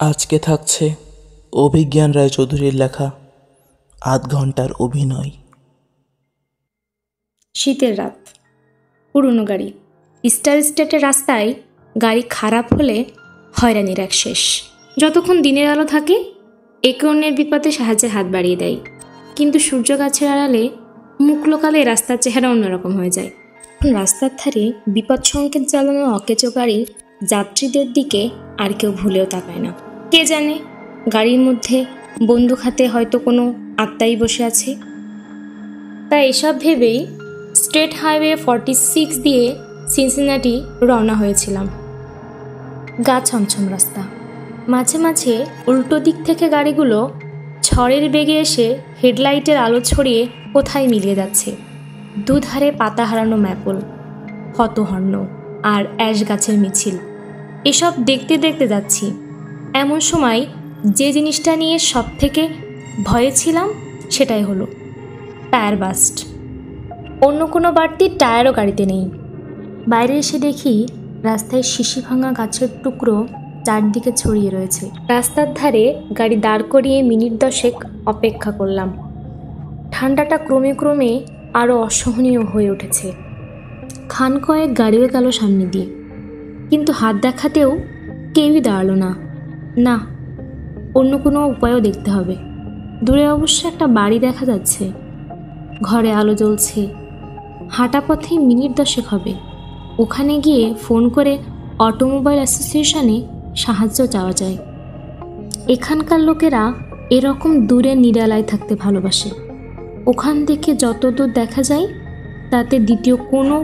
আজকে থাকছে অভিজ্ঞান রায়চৌধুরীর লেখা আধ ঘন্টার অভিনয়। শীতের রাত, পুরনো গাড়ি, স্টার স্টেটের রাস্তায় গাড়ি খারাপ হলে হয়রানির এক শেষ। যতক্ষণ দিনের আলো থাকে একে অন্যের বিপদে সাহায্যের হাত বাড়িয়ে দেয়, কিন্তু সূর্য গাছের আড়ালে মুখলোকালে রাস্তার চেহারা অন্যরকম হয়ে যায়। রাস্তার ধারে বিপদ সংকেত জ্বালানো অকেজো গাড়ি যাত্রীদের দিকে আর কেউ ভুলেও তাকায় না। কে জানে গাড়ির মধ্যে বন্দুক হাতে হয়তো কোনো আত্মাই বসে আছে। তাই এসব ভেবেই স্টেট হাইওয়ে 46 দিয়ে সিনসিনাটি রওনা হয়েছিলাম। গা ছমছম রাস্তা, মাঝে মাঝে উল্টো দিক থেকে গাড়িগুলো ঝড়ের বেগে এসে হেডলাইটের আলো ছড়িয়ে কোথায় মিলিয়ে যাচ্ছে। দুধারে পাতা হারানো ম্যাপল, হতহর্ণ আর অ্যাশ গাছের মিছিল, এসব দেখতে দেখতে যাচ্ছি। এমন সময় যে জিনিসটা নিয়ে সব থেকে ভয়ে ছিলাম সেটাই হলো টায়ার বাস্ট। অন্য কোনো বাড়তি টায়ারও গাড়িতে নেই। বাইরে এসে দেখি রাস্তায় শিশি ভাঙা গাছের টুকরো চারদিকে ছড়িয়ে রয়েছে। রাস্তার ধারে গাড়ি দাঁড় করিয়ে মিনিট 10 অপেক্ষা করলাম। ঠান্ডাটা ক্রমে ক্রমে আরও অসহনীয় হয়ে উঠেছে। খান কয়েক গাড়িও গেল সামনে দিয়ে, কিন্তু হাত দেখাতেও কেউই দাঁড়ালো না। না, অন্য কোনো উপায়ও দেখতে হবে। দূরে অবশ্য একটা বাড়ি দেখা যাচ্ছে, ঘরে আলো জ্বলছে। হাঁটা পথে মিনিট 10 হবে। ওখানে গিয়ে ফোন করে অটোমোবাইল অ্যাসোসিয়েশনে সাহায্য চাওয়া যায়। এখানকার লোকেরা এরকম দূরে নিরালায় থাকতে ভালোবাসে। ওখান থেকে যত দূর দেখা যায় তাতে দ্বিতীয় কোনো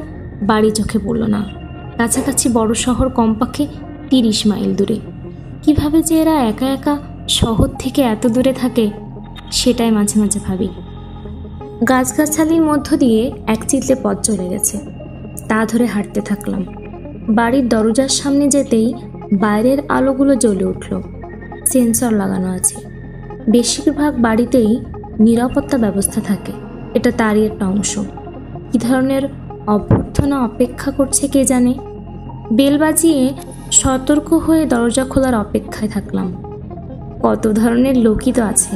বাড়ি চোখে পড়ল না। কাছাকাছি বড় শহর কমপক্ষে 30 মাইল দূরে। কিভাবে যে এরা একা একা শহর থেকে এত দূরে থাকে সেটাই মাঝে মাঝে ভাবি। গাছগাছালির মধ্য দিয়ে এক চিতলে পথ চলে গেছে, তা ধরে হাঁটতে থাকলাম। বাড়ির দরজার সামনে যেতেই বাইরের আলোগুলো জ্বলে উঠল। সেন্সর লাগানো আছে। বেশিরভাগ বাড়িতেই নিরাপত্তা ব্যবস্থা থাকে, এটা তারই একটা অংশ। কী ধরনের অভ্যর্থনা অপেক্ষা করছে কে জানে। বেল বাজিয়ে সতর্ক হয়ে দরজা খোলার অপেক্ষায় থাকলাম। কত ধরনের লোকই তো আছে।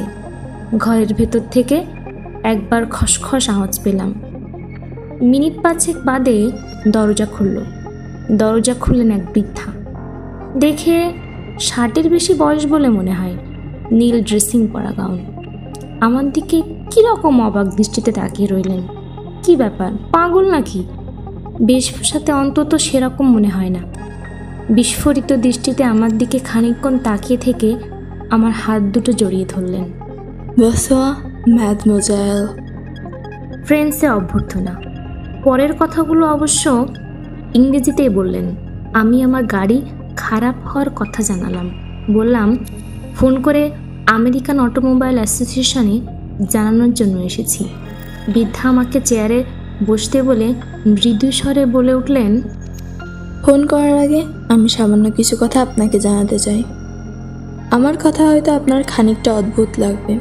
ঘরের ভেতর থেকে একবার খসখস আওয়াজ পেলাম। মিনিট 5 বাদে দরজা খুলল। দরজা খুললেন এক বৃদ্ধা। দেখে 60-এর বেশি বয়স বলে মনে হয়। নীল ড্রেসিং পরা গাউন। আমার দিকে কীরকম অবাক দৃষ্টিতে তাকিয়ে রইলেন। কি ব্যাপার, পাগল নাকি? বেশভূষাতে অন্তত সেরকম মনে হয় না। বিস্ফোরিত দৃষ্টিতে আমার দিকে খানিকক্ষণ তাকিয়ে থেকে আমার হাত দুটো জড়িয়ে ধরলেন। Bonsoir, mademoiselle। ফ্রেন্সে অভ্যর্থনা। পরের কথাগুলো অবশ্য ইংরেজিতেই বললেন। আমি আমার গাড়ি খারাপ হওয়ার কথা জানালাম। বললাম ফোন করে আমেরিকান অটোমোবাইল অ্যাসোসিয়েশনে জানানোর জন্য এসেছি। বৃদ্ধা আমাকে চেয়ারে বসতে বলে মৃদু স্বরে বলে উঠলেন, ফোন করার আগে আমি সামান্য কিছু কথা আপনাকে জানাতে চাই। আমার কথা হয়তো আপনার খানিকটা অদ্ভুত লাগবে,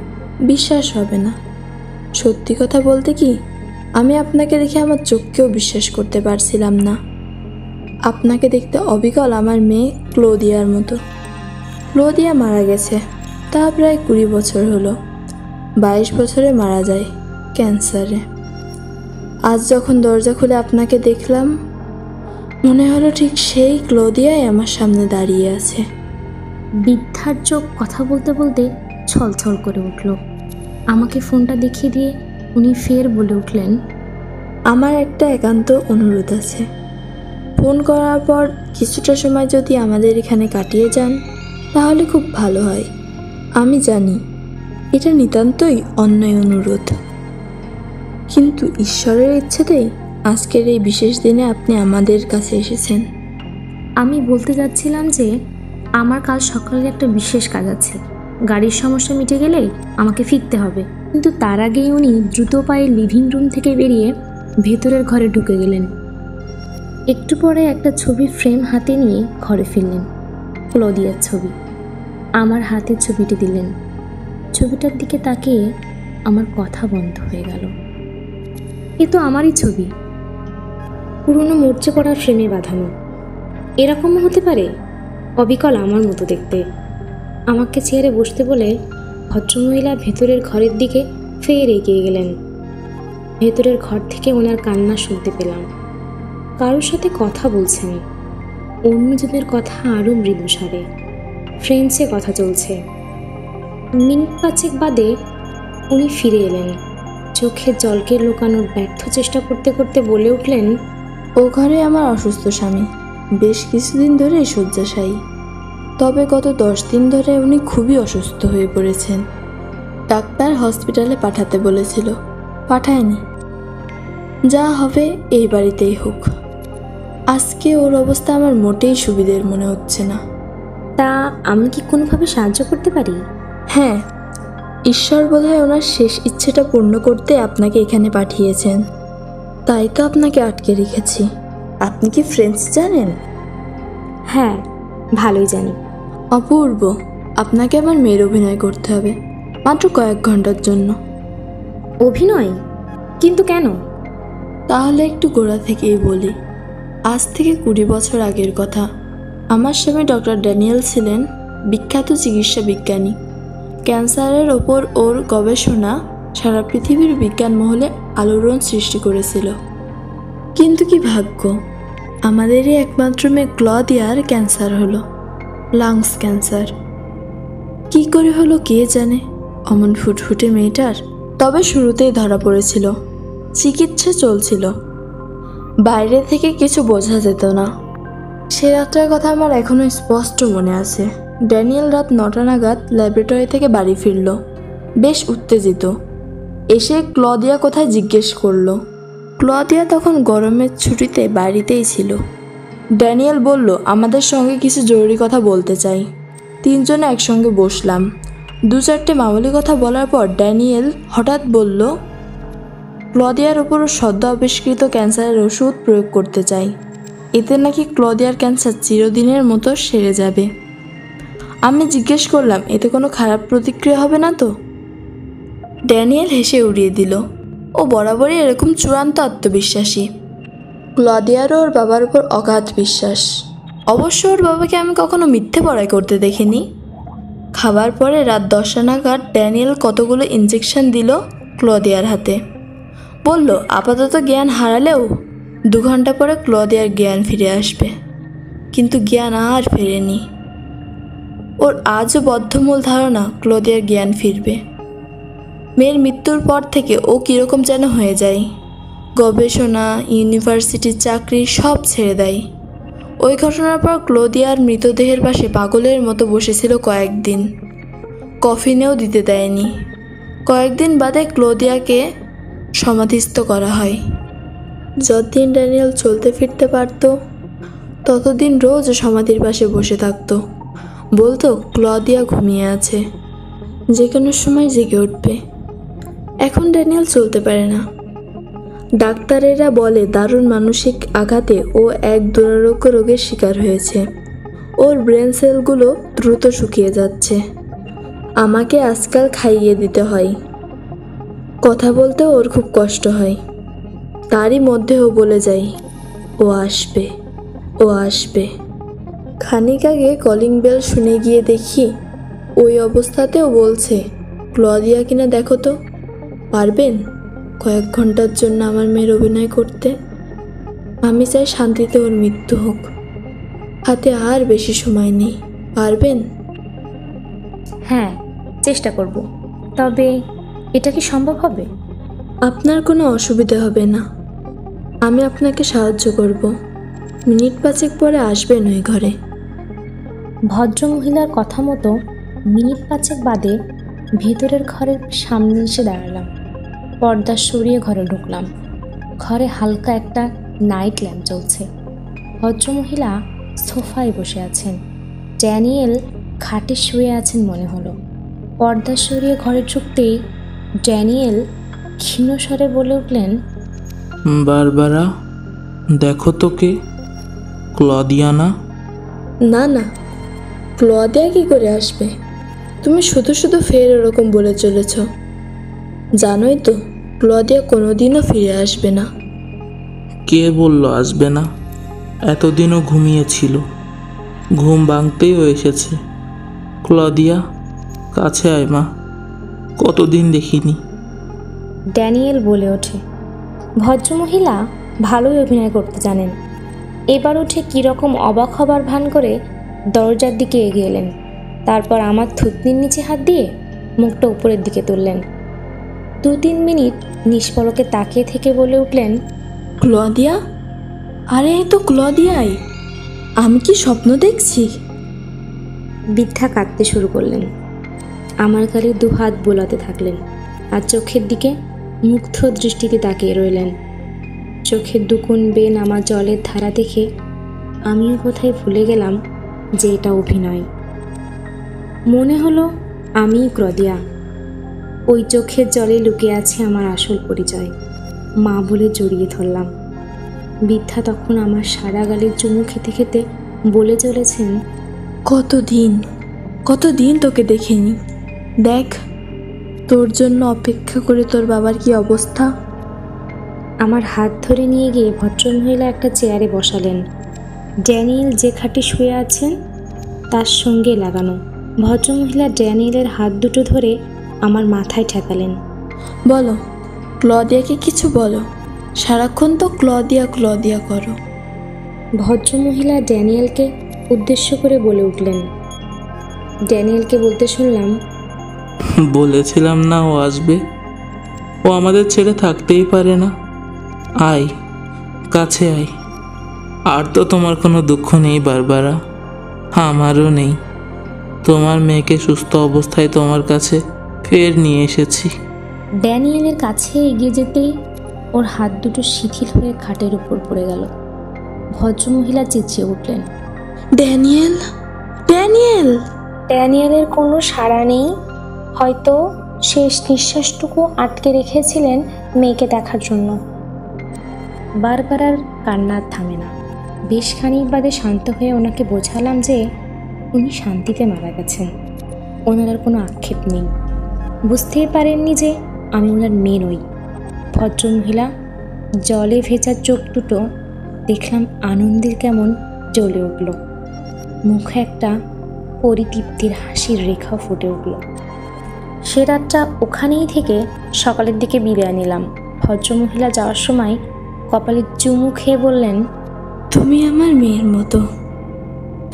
বিশ্বাস হবে না। সত্যি কথা বলতে কি, আমি আপনাকে দেখে আমার চোখকেও বিশ্বাস করতে পারছিলাম না। আপনাকে দেখতে অবিকল আমার মেয়ে ক্লোদিয়ার মতো। ক্লোদিয়া মারা গেছে, তা প্রায় 20 বছর হলো। 22 বছরে মারা যায় ক্যান্সারে। আজ যখন দরজা খুলে আপনাকে দেখলাম, মনে হলো ঠিক সেই ক্লোদিয়াই আমার সামনে দাঁড়িয়ে আছে। বৃদ্ধার চোখ কথা বলতে বলতে ছলছল করে উঠল। আমাকে ফোনটা দেখিয়ে দিয়ে উনি ফের বলে উঠলেন, আমার একটা একান্ত অনুরোধ আছে। ফোন করার পর কিছুটা সময় যদি আমাদের এখানে কাটিয়ে যান তাহলে খুব ভালো হয়। আমি জানি এটা নিতান্তই অন্যায় অনুরোধ, কিন্তু ঈশ্বরের ইচ্ছেতেই আজকের এই বিশেষ দিনে আপনি আমাদের কাছে এসেছেন। আমি বলতে যাচ্ছিলাম যে আমার কাল সকালে একটা বিশেষ কাজ আছে। গাড়ির সমস্যা মিটে গেলেই আমাকে ফিরতে হবে। কিন্তু তার আগেই উনি দ্রুত পায়ে লিভিং রুম থেকে বেরিয়ে ভেতরের ঘরে ঢুকে গেলেন। একটু পরে একটা ছবি ফ্রেম হাতে নিয়ে ঘরে ফিরলেন। ক্লোদিয়ার ছবি। আমার হাতে ছবিটি দিলেন। ছবিটার দিকে তাকিয়ে আমার কথা বন্ধ হয়ে গেল। এ তো আমারই ছবি, পুরনো মরচে পড়া ফ্রেমে বাঁধানো। এরকমও হতে পারে? অবিকল আমার মতো দেখতে। আমাকে চেয়ারে বসতে বলে ভদ্রমহিলা ভেতরের ঘরের দিকে ফের এগিয়ে গেলেন। ভেতরের ঘর থেকে ওনার কান্না শুনতে পেলাম। কারোর সাথে কথা বলছেন, অন্যজনের কথা আরও মৃদুস্বরে, ফ্রেঞ্চে কথা চলছে। মিনিট 5 বাদে উনি ফিরে এলেন। চোখে জলকে লুকানোর ব্যর্থ চেষ্টা করতে করতে বলে উঠলেন, ও ঘরে আমার অসুস্থ স্বামী বেশ কিছুদিন ধরে শয্যাশায়ী। তবে গত 10 দিন ধরে উনি খুবই অসুস্থ হয়ে পড়েছেন। ডাক্তার হসপিটালে পাঠাতে বলেছিল, পাঠায়নি। যা হবে এই বাড়িতেই হোক। আজকে ওর অবস্থা আমার মোটেই সুবিধের মনে হচ্ছে না। তা আমি কি কোনোভাবে সাহায্য করতে পারি? হ্যাঁ, ঈশ্বর বোধহয় ওনার শেষ ইচ্ছেটা পূর্ণ করতে আপনাকে এখানে পাঠিয়েছেন। তাই তো আপনাকে আটকে রেখেছি। আপনি কি ফ্রেঞ্চ জানেন? হ্যাঁ, ভালোই জানি। অপূর্ব, আপনাকে আমার মেয়ের অভিনয় করতে হবে, মাত্র কয়েক ঘন্টার জন্য। অভিনয়? কিন্তু কেন? তাহলে একটু গোড়া থেকেই বলি। আজ থেকে 20 বছর আগের কথা। আমার স্বামী ডক্টর ড্যানিয়েল ছিলেন বিখ্যাত চিকিৎসা বিজ্ঞানী। ক্যান্সারের ওপর ওর গবেষণা সারা পৃথিবীর বিজ্ঞান মহলে আলোড়ন সৃষ্টি করেছিল। কিন্তু কি ভাগ্য, আমাদেরই একমাত্র মেয়ে ক্লদিয়ার ক্যান্সার হলো, লাংস ক্যান্সার। কি করে হলো কে জানে, অমন ফুটফুটে মেয়েটার। তবে শুরুতেই ধরা পড়েছিল, চিকিৎসা চলছিল, বাইরে থেকে কিছু বোঝা যেত না। সে রাতটার কথা আমার এখনো স্পষ্ট মনে আছে। ড্যানিয়েল রাত 9টা নাগাদ ল্যাবরেটরি থেকে বাড়ি ফিরল, বেশ উত্তেজিত। এসে ক্লদিয়া কোথায় জিজ্ঞেস করলো। ক্লদিয়া তখন গরমের ছুটিতে বাড়িতেই ছিল। ড্যানিয়েল বলল, আমাদের সঙ্গে কিছু জরুরি কথা বলতে চাই। 3 জনে একসঙ্গে বসলাম। 2-4টে মামুলি কথা বলার পর ড্যানিয়েল হঠাৎ বলল, ক্লদিয়ার ওপর সদ্য আবিষ্কৃত ক্যান্সারের ওষুধ প্রয়োগ করতে চাই। এতে নাকি ক্লদিয়ার ক্যান্সার চিরদিনের মতো সেরে যাবে। আমি জিজ্ঞেস করলাম, এতে কোনো খারাপ প্রতিক্রিয়া হবে না তো? ড্যানিয়েল হেসে উড়িয়ে দিল, ও বরাবরই এরকম চূড়ান্ত আত্মবিশ্বাসী। ক্লদিয়ারও ওর বাবার উপর অগাধ বিশ্বাস। অবশ্য ওর বাবাকে আমি কখনো মিথ্যে বড়াই করতে দেখিনি। খাবার পরে রাত 10টা নাগাদ ড্যানিয়েল কতগুলো ইঞ্জেকশন দিল ক্লদিয়ার হাতে। বলল, আপাতত জ্ঞান হারালেও 2 ঘন্টা পরে ক্লদিয়ার জ্ঞান ফিরে আসবে। কিন্তু জ্ঞান আর ফেরেনি। ওর আজও বদ্ধমূল ধারণা ক্লদিয়ার জ্ঞান ফিরবে। মেয়ের মৃত্যুর পর থেকে ও কীরকম যেন হয়ে যায়। গবেষণা, ইউনিভার্সিটির চাকরি সব ছেড়ে দেয়। ওই ঘটনার পর ক্লদিয়ার মৃতদেহের পাশে পাগলের মতো বসেছিল কয়েকদিন। কফিনেও দিতে দেয়নি। কয়েকদিন বাদে ক্লদিয়াকে সমাধিস্থ করা হয়। যতদিন ড্যানিয়েল চলতে ফিরতে পারত, ততদিন রোজ সমাধির পাশে বসে থাকতো। বলতো, ক্লদিয়া ঘুমিয়ে আছে, যে কোনো সময় জেগে উঠবে। এখন ড্যানিয়েল চলতে পারে না। ডাক্তারেরা বলে দারুণ মানসিক আঘাতে ও এক দুরারোগ্য রোগের শিকার হয়েছে। ওর ব্রেন সেলগুলো দ্রুত শুকিয়ে যাচ্ছে। আমাকে আজকাল খাইয়ে দিতে হয়। কথা বলতে ওর খুব কষ্ট হয়। তারই মধ্যে ও বলে যায়, ও আসবে, ও আসবে। খানিক আগে কলিং বেল শুনে গিয়ে দেখি ওই অবস্থাতেও বলছে, ক্লদিয়া কিনা দেখো তো, পারবেন কয়েক ঘন্টার জন্য আমার মেয়ের অভিনয় করতে? আমি চাই শান্তিতে ওর মৃত্যু হোক। হাতে আর বেশি সময় নেই, পারবেন? হ্যাঁ, চেষ্টা করব। তবে এটা কি সম্ভব হবে? আপনার কোনো অসুবিধা হবে না, আমি আপনাকে সাহায্য করব। মিনিট 5 পরে আসবেন ওই ঘরে। ভদ্রমহিলার কথা মতো মিনিট 5 বাদে ভেতরের ঘরের সামনে এসে দাঁড়ালাম। পর্দা সরিয়ে ঘরে ঢুকলাম। ঘরে হালকা একটা নাইট ল্যাম্প জ্বলছে। ভদ্রমহিলা সোফায় বসে আছেন। ড্যানিয়েল খাটে শুয়ে আছেন মনে হলো। পর্দা সরিয়ে ঘরে ঢুকতেই ড্যানিয়েল ক্ষীণস্বরে বলে উঠলেন, বারবারা, দেখো তো কে, ক্লদিয়া না? না না, ক্লদিয়া কি করে আসবে? তুমি শুধু শুধু ফের এরকম বলে চলেছ। জানোই তো ক্লদিয়া কোনোদিনও ফিরে আসবে না। কে বলল আসবে না? এতদিনও ঘুমিয়েছিল, ঘুম ভাঙতেই ও এসেছে। ক্লদিয়া, কাছে আয় মা, কতদিন দেখিনি। ড্যানিয়েল বলে ওঠে। ভদ্রমহিলা ভালোই অভিনয় করতে জানেন। এবার উঠে কীরকম অবাক হবার ভান করে দরজার দিকে এগিয়ে এলেন। তারপর আমার থুতনির নিচে হাত দিয়ে মুখটা উপরের দিকে তুললেন। 2-3 মিনিট নিষ্পলকে তাকিয়ে থেকে বলে উঠলেন, ক্লদিয়া, আরে এই তো ক্লদিয়াই। আমি কি স্বপ্ন দেখছি? বৃদ্ধা কাঁদতে শুরু করলেন। আমার গালে 2 হাত বোলাতে থাকলেন আর চোখের দিকে মুগ্ধ দৃষ্টিতে তাকিয়ে রইলেন। চোখের 2 কোণ বেয়ে নামা জলের ধারা দেখে আমিও কোথায় ভুলে গেলাম যে এটা অভিনয়। মনে হলো আমিই ক্লদিয়া। ওই চোখের জলে লুকিয়ে আছে আমার আসল পরিচয়। মা বলে জড়িয়ে ধরলাম। বৃদ্ধা তখন আমার সারা গালে চুমু খেতে খেতে বলে চলেছেন, কতদিন তোকে দেখিনি। দেখ, তোর জন্য অপেক্ষা করে তোর বাবার কি অবস্থা। আমার হাত ধরে নিয়ে গিয়ে ভদ্রমহিলা একটা চেয়ারে বসালেন। ড্যানিয়েল যে খাটে শুয়ে আছেন তার সঙ্গে লাগানো। ভদ্রমহিলা ড্যানিয়েলের হাত দুটো ধরে আমার মাথায় ঠেকালেন। বলো, ক্লদিয়াকে কিছু বলো। সারাক্ষণ তো ক্লদিয়া ক্লদিয়া করো। ভদ্রমহিলা ড্যানিয়েলকে উদ্দেশ্য করে বলে উঠলেন। ড্যানিয়েলকে বলতে শুনলাম, বলেছিলাম না ও আসবে, ও আমাদের ছেড়ে থাকতেই পারে না। আয়, কাছে আয়। আর তো তোমার কোনো দুঃখ নেই বারবারা, আমারও নেই। তোমার মেয়েকে সুস্থ অবস্থায় তোমার কাছে ফের নিয়ে এসেছি। ড্যানিয়েলের কাছে এগিয়ে যেতেই ওর হাত দুটো শিথিল হয়ে খাটের উপর পড়ে গেল। ভদ্রমহিলা চেঁচিয়ে উঠলেন, ড্যানিয়েল, ড্যানিয়েল। ড্যানিয়েলের কোনো সাড়া নেই। হয়তো শেষ নিঃশ্বাসটুকু আটকে রেখেছিলেন মেয়েকে দেখার জন্য। বারবার আর কান্নার থামে না। বেশ খানিক বাদে শান্ত হয়ে ওনাকে বোঝালাম যে উনি শান্তিতে মারা গেছেন, ওনার আর কোনো আক্ষেপ নেই। বুঝতেই পারেননি যে আমি ওনার মেয়ে নই। ভদ্রমহিলা জলে ভেজা চোখ দুটো দেখলাম আনন্দের কেমন জ্বলে উঠল। মুখে একটা পরিতৃপ্তির হাসির রেখাও ফুটে উঠল। সে রাতটা ওখানেই থেকে সকালের দিকে বিদায় নিলাম। ভদ্রমহিলা যাওয়ার সময় কপালে চুমু খেয়ে বললেন, তুমি আমার মেয়ের মতো।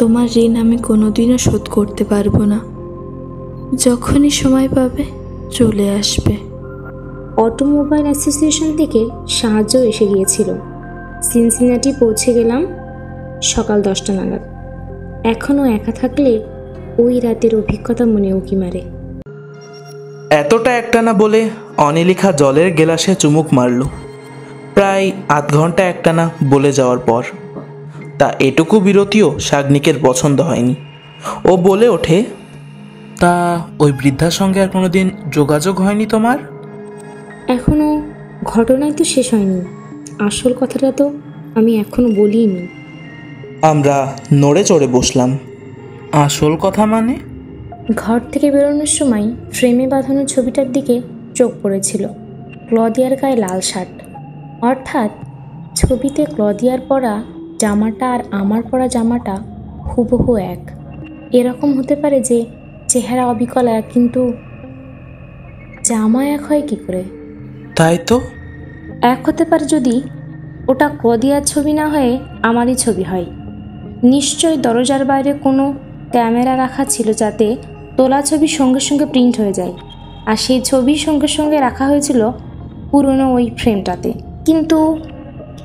তোমার ঋণ আমি কোনোদিনও শোধ করতে পারবো না। যখনই সময় পাবে চলে আসবে। অটোমোবাইল অ্যাসোসিয়েশন থেকে সাহায্য এসে গিয়েছিল। সিনসিনাটি পৌঁছে গেলাম সকাল 10টা নাগাদ। এখনও একা থাকলে ওই রাতের অভিজ্ঞতা মনে উকি মারে। এতটা একটানা বলে অনিলিখা জলের গেলাসে চুমুক মারল। প্রায় আধ ঘন্টা একটানা বলে যাওয়ার পর তা এটুকু বিরতিও শাগনিকের পছন্দ হয়নি। ও বলে ওঠে, তা ওই বৃদ্ধার সঙ্গে আর কোনোদিন যোগাযোগ হয়নি তোমার? এখনও ঘটনাই তো শেষ হয়নি। আসল কথাটা তো আমি এখনও বলিনি। আমরা নড়ে চড়ে বসলাম। আসল কথা মানে? ঘর থেকে বেরোনোর সময় ফ্রেমে বাঁধানো ছবিটার দিকে চোখ পড়েছিল। ক্লদিয়ার গায়ে লাল শার্ট, অর্থাৎ ছবিতে ক্লদিয়ার পরা জামাটা আর আমার পরা জামাটা হুবহু এক। এরকম হতে পারে যে চেহারা অবিকল এক, কিন্তু জামা এক হয় কী করে? তাই তো। এক হতে পারে যদি ওটা ক্লদিয়ার ছবি না হয়ে আমারই ছবি হয়। নিশ্চয়ই দরজার বাইরে কোনো ক্যামেরা রাখা ছিল যাতে তোলা ছবি সঙ্গে সঙ্গে প্রিন্ট হয়ে যায়, আর সেই ছবির সঙ্গে সঙ্গে রাখা হয়েছিল পুরনো ওই ফ্রেমটাতে। কিন্তু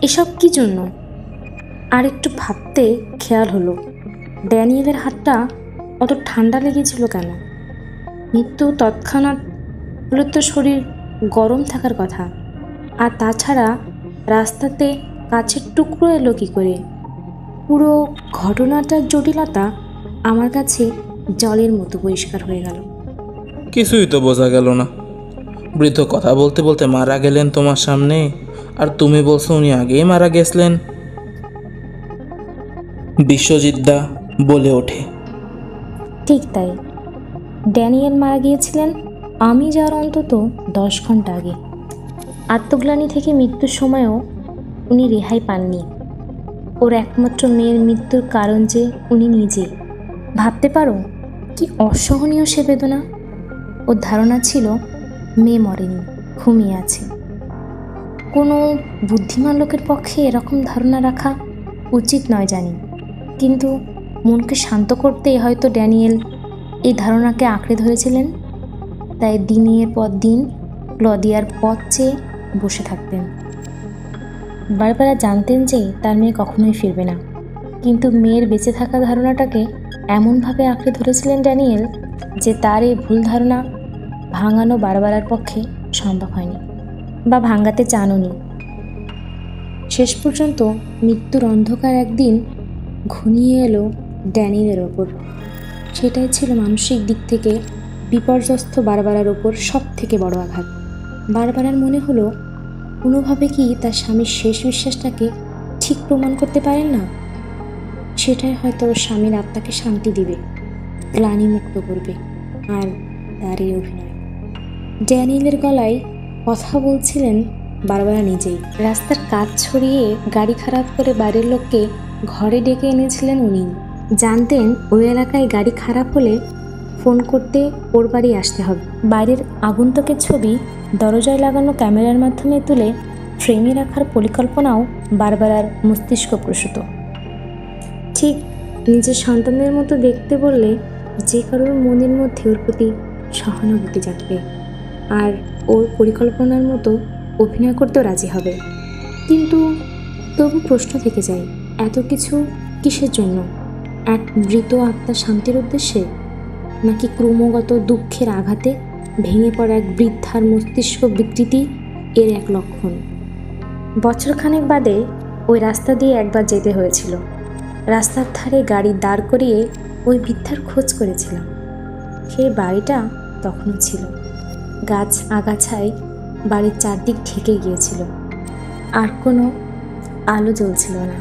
এসব কী জন্য? আর একটু ভাবতে খেয়াল হলো, ড্যানিয়েলের হাতটা অত ঠান্ডা লেগেছিল কেন? মৃত্যু তৎক্ষণাৎ হলে তো শরীর গরম থাকার কথা। আর তাছাড়া রাস্তাতে কাছের টুকরো এলো কী করে? পুরো ঘটনাটার জটিলতা আমার কাছে জলের মতো পরিষ্কার হয়ে গেল। কিছুই তো বোঝা গেল না। বৃদ্ধ কথা বলতে বলতে মারা গেলেন তোমার সামনে, আর তুমি বলছো উনি আগেই মারা গেছিলেন। বিশ্বজিৎদা বলে ওঠে। ঠিক তাই, ড্যানিয়েল মারা গিয়েছিলেন আমি যাওয়ার অন্তত 10 ঘন্টা আগে। আত্মগ্লানি থেকে মৃত্যুর সময়ও উনি রেহাই পাননি। ওর একমাত্র মেয়ের মৃত্যুর কারণ যে উনি নিজে। ভাবতে পারো কি অসহনীয় সে বেদনা! ওর ধারণা ছিল মেয়ে মরেনি, ঘুমিয়ে আছে। কোনো বুদ্ধিমান লোকের পক্ষে এরকম ধারণা রাখা উচিত নয় জানি, কিন্তু মনকে শান্ত করতে হয়তো ড্যানিয়েল এই ধারণাকে আঁকড়ে ধরেছিলেন। তাই দিনের পর দিন ক্লদিয়ার পথ চেয়ে বসে থাকতেন। বারবারা জানতেন যে তার মেয়ে কখনোই ফিরবে না, কিন্তু মেয়ের বেঁচে থাকা ধারণাটাকে এমনভাবে আঁকড়ে ধরেছিলেন ড্যানিয়েল যে তার এই ভুল ধারণা ভাঙানো বারবারার পক্ষে সম্ভব হয়নি, বা ভাঙাতে চাননি। শেষ পর্যন্ত মৃত্যুর অন্ধকার একদিন ঘনিয়ে এলো ড্যানিয়েলের ওপর। সেটাই ছিল মানসিক দিক থেকে বিপর্যস্ত বারবারার ওপর সব থেকে বড় আঘাত। বারবারার মনে হলো কোনোভাবে কি তার স্বামীর শেষ বিশ্বাসটাকে ঠিক প্রমাণ করতে পারেন না। সেটাই হয়তো ওর স্বামীর আত্মাকে শান্তি দিবে, গ্লানিমুক্ত করবে। আর তার এই অভিনয়। ড্যানিয়েলের গলায় কথা বলছিলেন বারবারা নিজেই। রাস্তার কাজ ছড়িয়ে গাড়ি খারাপ করে বাড়ির লোককে ঘরে ডেকে এনেছিলেন উনি। জানতেন ওই এলাকায় গাড়ি খারাপ হলে ফোন করতে ওর বাড়ি আসতে হবে। বাইরের আগন্তুকের ছবি দরজায় লাগানো ক্যামেরার মাধ্যমে তুলে ফ্রেমে রাখার পরিকল্পনাও বারবারার মস্তিষ্ক প্রসূত। ঠিক নিজের সন্তানের মতো দেখতে বললে যে কারোর মনের মধ্যে ওর প্রতি সহানুভূতি জাগবে, আর ওর পরিকল্পনার মতো অভিনয় করতেও রাজি হবে। কিন্তু তবু প্রশ্ন থেকে যায়, এত কিছু কিসের জন্য? এক মৃত আত্মার শান্তির উদ্দেশ্যে, নাকি ক্রমাগত দুঃখের আঘাতে ভেঙে পড়া এক বৃদ্ধার মস্তিষ্ক বিকৃতি এর এক লক্ষণ? বছরখানেক বাদে ওই রাস্তা দিয়ে একবার যেতে হয়েছিল। রাস্তার ধারে গাড়ি দাঁড় করিয়ে ওই বৃদ্ধার খোঁজ করেছিলাম। সেই বাড়িটা তখনও ছিল, গাছ আগাছায় বাড়ির চারদিক ঢেকে গিয়েছিল, আর কোনো আলো জ্বলছিল না।